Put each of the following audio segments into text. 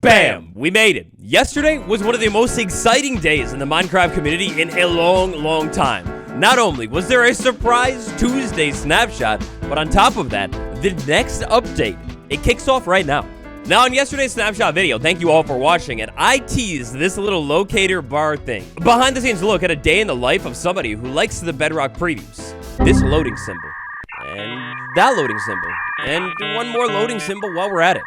Bam! We made it. Yesterday was one of the most exciting days in the Minecraft community in a long time. Not only was there a surprise Tuesday snapshot, but on top of that, the next update, it kicks off right now. Now, in yesterday's snapshot video, thank you all for watching, and I teased this little locator bar thing. Behind the scenes look at a day in the life of somebody who likes the Bedrock previews. This loading symbol, and that loading symbol, and one more loading symbol while we're at it.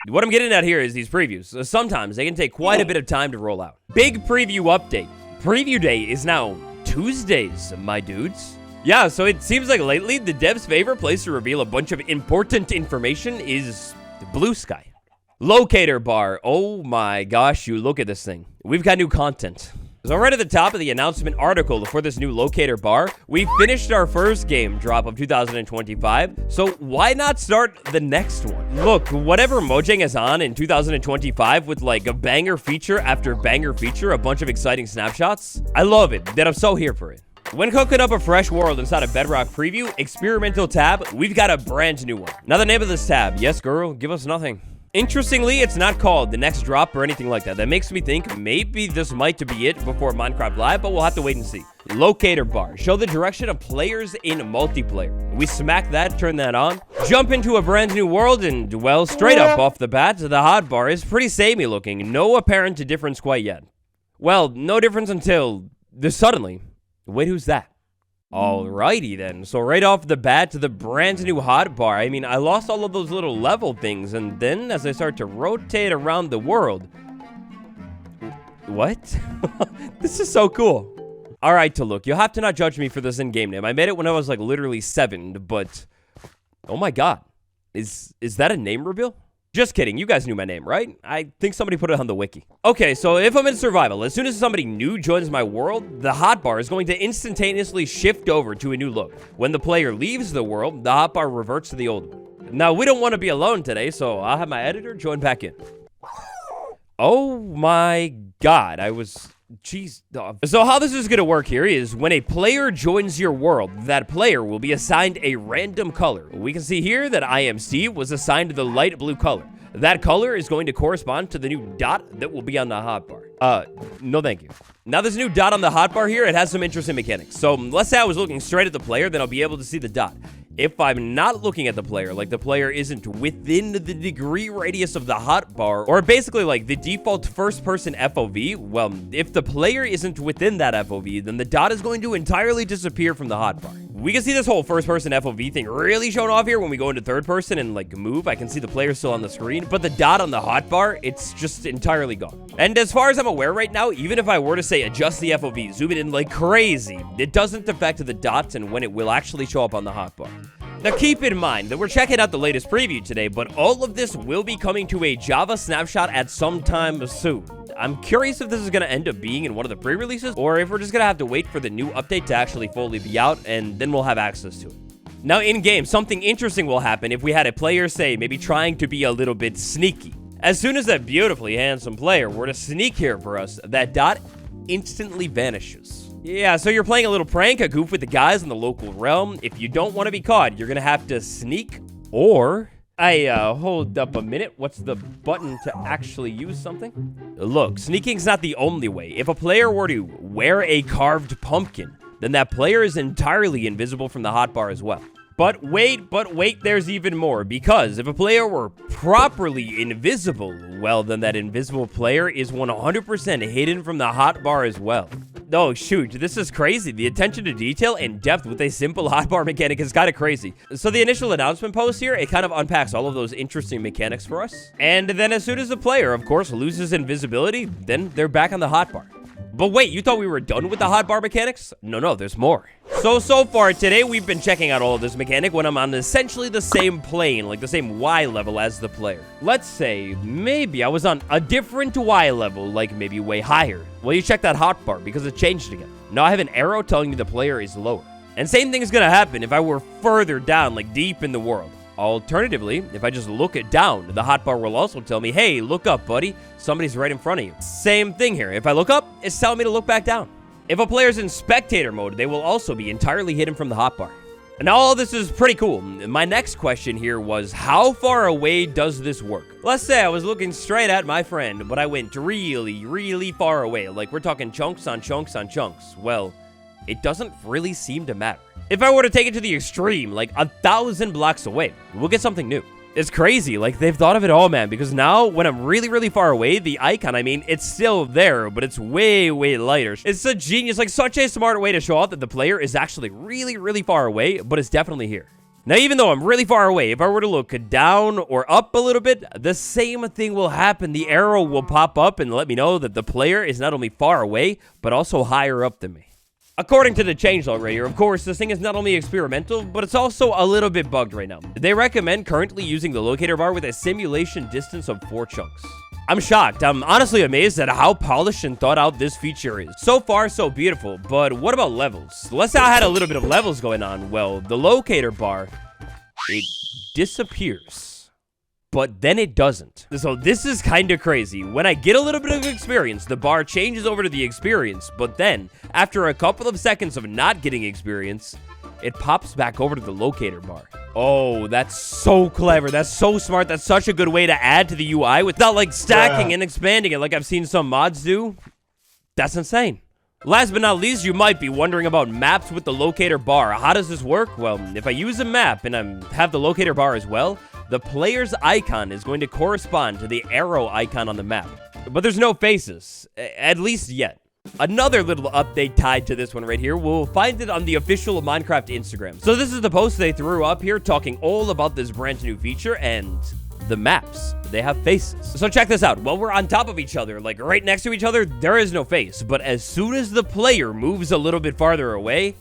What I'm getting at here is these previews. Sometimes they can take quite a bit of time to roll out. Big preview update. Preview day is now Tuesdays, my dudes. Yeah, so it seems like lately the devs' favorite place to reveal a bunch of important information is the blue sky. Locator bar. Oh my gosh, you look at this thing. We've got new content. So right at the top of the announcement article for this new locator bar, we finished our first game drop of 2025, so why not start the next one? Look, whatever Mojang is on in 2025 with like a banger feature after banger feature, a bunch of exciting snapshots, I love it, that I'm so here for it. When cooking up a fresh world inside a Bedrock preview, experimental tab, we've got a brand new one. Now the name of this tab, yes girl, give us nothing. Interestingly, it's not called the next drop or anything like that. That makes me think maybe this might be it before Minecraft Live, but we'll have to wait and see. Locator bar. Show the direction of players in multiplayer. We smack that, turn that on, jump into a brand new world, and, well, straight up off the bat, the hotbar is pretty samey looking. No apparent difference quite yet. Well, no difference until suddenly. Wait, who's that? Alrighty then, so right off the bat to the brand new hotbar. I mean, I lost all of those little level things, and then as I start to rotate around the world... What? This is so cool. Alright, to look, you'll have to not judge me for this in-game name. I made it when I was like literally 7, but... Oh my god. Is that a name reveal? Just kidding, you guys knew my name, right? I think somebody put it on the wiki. Okay, so if I'm in survival, as soon as somebody new joins my world, the hotbar is going to instantaneously shift over to a new look. When the player leaves the world, the hotbar reverts to the old one. Now, we don't want to be alone today, so I'll have my editor join back in. Oh my god, Jeez. So how this is going to work here is when a player joins your world, that player will be assigned a random color. We can see here that I am Steve was assigned the light blue color. That color is going to correspond to the new dot that will be on the hotbar. No thank you. Now this new dot on the hotbar here, it has some interesting mechanics. So let's say I was looking straight at the player, then I'll be able to see the dot. If I'm not looking at the player, like the player isn't within the degree radius of the hotbar, or basically like the default first-person FOV, well, if the player isn't within that FOV, then the dot is going to entirely disappear from the hotbar. We can see this whole first-person FOV thing really shown off here when we go into third-person and like move. I can see the player still on the screen, but the dot on the hotbar, it's just entirely gone. And as far as I'm aware right now, even if I were to say adjust the FOV, zoom it in like crazy, it doesn't affect the dots and when it will actually show up on the hotbar. Now keep in mind that we're checking out the latest preview today, but all of this will be coming to a Java snapshot at some time soon. I'm curious if this is going to end up being in one of the pre-releases, or if we're just going to have to wait for the new update to actually fully be out, and then we'll have access to it. Now in-game, something interesting will happen if we had a player, say, maybe trying to be a little bit sneaky. As soon as that beautifully handsome player were to sneak here for us, that dot instantly vanishes. Yeah, so you're playing a little prank, a goof with the guys in the local realm. If you don't want to be caught, you're going to have to sneak or... hold up a minute. What's the button to actually use something? Look, sneaking's not the only way. If a player were to wear a carved pumpkin, then that player is entirely invisible from the hotbar as well. But wait, there's even more. Because if a player were properly invisible, well, then that invisible player is 100% hidden from the hotbar as well. Oh, shoot, this is crazy. The attention to detail and depth with a simple hotbar mechanic is kind of crazy. So the initial announcement post here, it kind of unpacks all of those interesting mechanics for us. And then as soon as the player, of course, loses invisibility, then they're back on the hotbar. But wait, you thought we were done with the hotbar mechanics? No, there's more. So far today, we've been checking out all of this mechanic when I'm on essentially the same plane, like the same Y level as the player. Let's say, maybe I was on a different Y level, like maybe way higher. Well, you check that hotbar because it changed again. Now I have an arrow telling me the player is lower. And same thing is gonna happen if I were further down, like deep in the world. Alternatively, if I just look it down, the hotbar will also tell me, hey, look up, buddy. Somebody's right in front of you. Same thing here. If I look up, it's telling me to look back down. If a player's in spectator mode, they will also be entirely hidden from the hotbar. Now, all this is pretty cool. My next question here was, how far away does this work? Let's say I was looking straight at my friend, but I went really, really far away. Like, we're talking chunks on chunks on chunks. Well, it doesn't really seem to matter. If I were to take it to the extreme, like 1,000 blocks away, we'll get something new. It's crazy. Like, they've thought of it all, man, because now when I'm really, really far away, the icon, I mean, it's still there, but it's way, way lighter. It's a genius, like such a smart way to show off that the player is actually really, really far away, but it's definitely here. Now, even though I'm really far away, if I were to look down or up a little bit, the same thing will happen. The arrow will pop up and let me know that the player is not only far away, but also higher up than me. According to the changelog right here, of course, this thing is not only experimental, but it's also a little bit bugged right now. They recommend currently using the locator bar with a simulation distance of 4 chunks. I'm shocked. I'm honestly amazed at how polished and thought out this feature is. So far, so beautiful, but what about levels? Let's say I had a little bit of levels going on. Well, the locator bar, it disappears. But then it doesn't. So this is kind of crazy. When I get a little bit of experience, the bar changes over to the experience, but then, after a couple of seconds of not getting experience, it pops back over to the locator bar. Oh, that's so clever. That's so smart. That's such a good way to add to the UI without, like, stacking and expanding it like I've seen some mods do. That's insane. Last but not least, you might be wondering about maps with the locator bar. How does this work? Well, if I use a map and I have the locator bar as well, the player's icon is going to correspond to the arrow icon on the map. But there's no faces, at least yet. Another little update tied to this one right here, we'll find it on the official Minecraft Instagram. So this is the post they threw up here talking all about this brand new feature and the maps. They have faces. So check this out. While we're on top of each other, like right next to each other, there is no face. But as soon as the player moves a little bit farther away,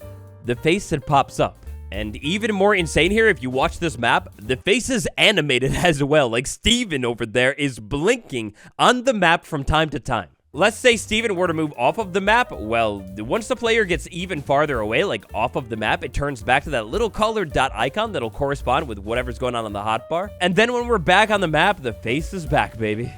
the face that pops up. And even more insane here, if you watch this map, the face is animated as well. Like Steven over there is blinking on the map from time to time. Let's say Steven were to move off of the map. Well, once the player gets even farther away, like off of the map, it turns back to that little colored dot icon that'll correspond with whatever's going on the hotbar. And then when we're back on the map, the face is back, baby.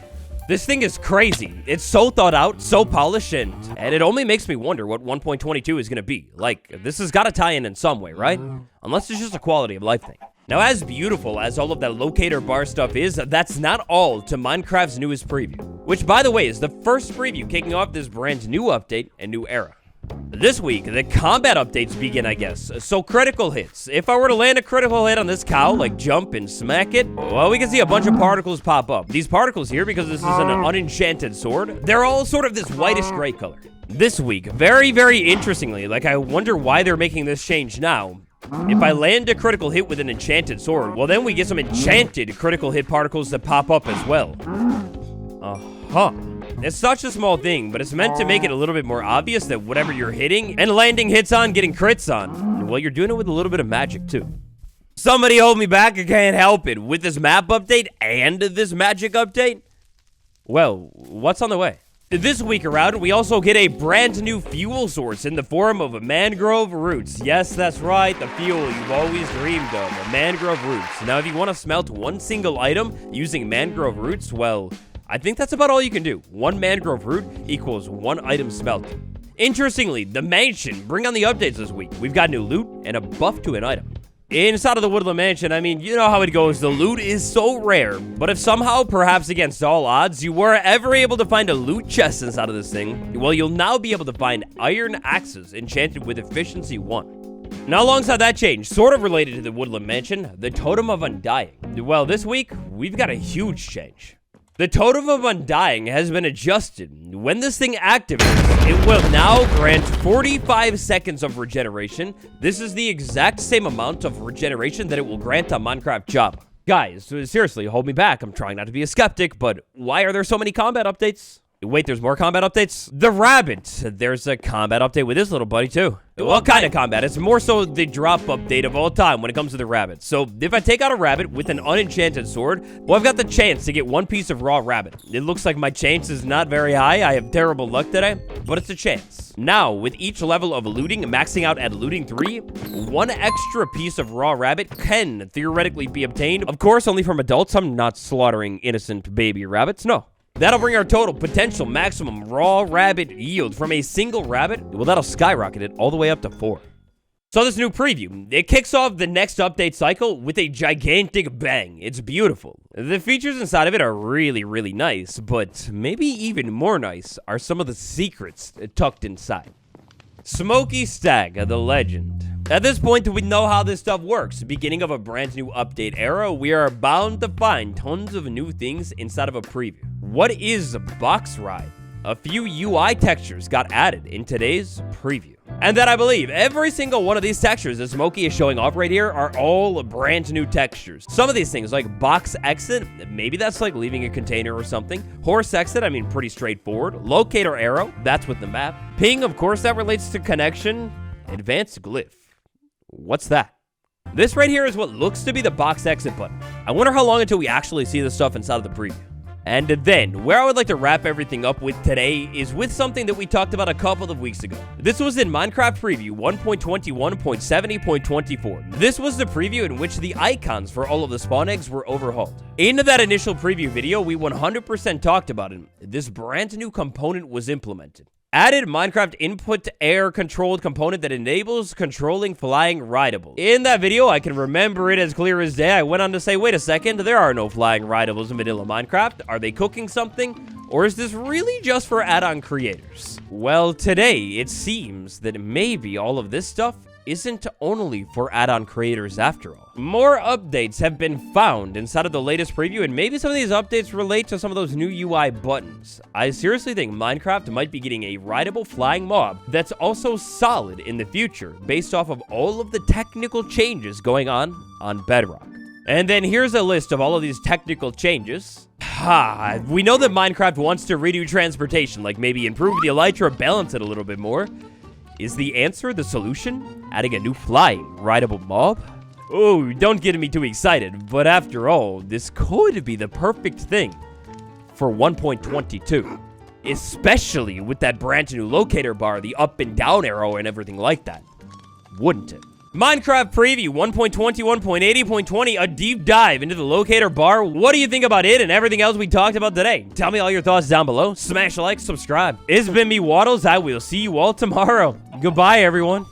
This thing is crazy. It's so thought out, so polished, and it only makes me wonder what 1.22 is going to be. Like, this has got to tie in some way, right? Unless it's just a quality of life thing. Now, as beautiful as all of that locator bar stuff is, that's not all to Minecraft's newest preview. Which, by the way, is the first preview kicking off this brand new update and new era. This week, the combat updates begin, I guess. So, critical hits. If I were to land a critical hit on this cow, like jump and smack it, well, we can see a bunch of particles pop up. These particles here, because this is an unenchanted sword, they're all sort of this whitish gray color. This week, very, very interestingly, like I wonder why they're making this change now. If I land a critical hit with an enchanted sword, well, then we get some enchanted critical hit particles that pop up as well. It's such a small thing, but it's meant to make it a little bit more obvious that whatever you're hitting and landing hits on, getting crits on, well, you're doing it with a little bit of magic, too. Somebody hold me back, I can't help it. With this map update and this magic update, well, what's on the way? This week around, we also get a brand new fuel source in the form of mangrove roots. Yes, that's right, the fuel you've always dreamed of, mangrove roots. Now, if you want to smelt one single item using mangrove roots, well, I think that's about all you can do. One mangrove root equals one item smelted. Interestingly, the mansion, bring on the updates this week. We've got new loot and a buff to an item. Inside of the Woodland Mansion, I mean, you know how it goes. The loot is so rare, but if somehow, perhaps against all odds, you were ever able to find a loot chest inside of this thing, well, you'll now be able to find iron axes enchanted with efficiency 1. Now, alongside that change, sort of related to the Woodland Mansion, the Totem of Undying. Well, this week, we've got a huge change. The Totem of Undying has been adjusted. When this thing activates, it will now grant 45 seconds of regeneration. This is the exact same amount of regeneration that it will grant on Minecraft Java. Guys, seriously, hold me back. I'm trying not to be a skeptic, but why are there so many combat updates? Wait, there's more combat updates? The Rabit. There's a combat update with this little buddy, too. What kind of combat? It's more so the drop update of all time when it comes to the rabbit. So, if I take out a rabbit with an unenchanted sword, well, I've got the chance to get one piece of raw rabbit. It looks like my chance is not very high. I have terrible luck today, but it's a chance. Now, with each level of looting, maxing out at looting 3, one extra piece of raw rabbit can theoretically be obtained. Of course, only from adults. I'm not slaughtering innocent baby rabbits. No. That'll bring our total potential maximum raw rabbit yield from a single rabbit. Well, that'll skyrocket it all the way up to 4. So this new preview, it kicks off the next update cycle with a gigantic bang. It's beautiful. The features inside of it are really, really nice, but maybe even more nice are some of the secrets tucked inside. Smoky Stag, the legend. At this point, we know how this stuff works. Beginning of a brand new update era, we are bound to find tons of new things inside of a preview. What is Box Ride? A few UI textures got added in today's preview. And then I believe every single one of these textures that Smokey is showing off right here are all brand new textures. Some of these things like box exit, maybe that's like leaving a container or something. Horse exit, I mean, pretty straightforward. Locator arrow, that's with the map. Ping, of course, that relates to connection. Advanced glyph. What's that? This right here is what looks to be the box exit button. I wonder how long until we actually see this stuff inside of the preview. And then, where I would like to wrap everything up with today is with something that we talked about a couple of weeks ago. This was in Minecraft Preview 1.21.70.24. This was the preview in which the icons for all of the spawn eggs were overhauled. In that initial preview video, we 100% talked about it. This brand new component was implemented. Added Minecraft input air controlled component that enables controlling flying rideables. In that video, I can remember it as clear as day. I went on to say, wait a second, there are no flying rideables in vanilla Minecraft. Are they cooking something? Or is this really just for add-on creators? Well, today, it seems that maybe all of this stuff isn't only for add-on creators after all. More updates have been found inside of the latest preview, and maybe some of these updates relate to some of those new UI buttons. I seriously think Minecraft might be getting a rideable flying mob that's also solid in the future, based off of all of the technical changes going on Bedrock. And then here's a list of all of these technical changes. We know that Minecraft wants to redo transportation, like maybe improve the elytra, balance it a little bit more. Is the answer the solution? Adding a new flying rideable mob? Oh, don't get me too excited, but after all, this could be the perfect thing for 1.22. Especially with that brand new locator bar, the up and down arrow and everything like that. Wouldn't it? Minecraft Preview 1.21.80.20, a deep dive into the locator bar. What do you think about it and everything else we talked about today? Tell me all your thoughts down below. Smash a like, subscribe. It's been me, Waddles. I will see you all tomorrow. Goodbye, everyone.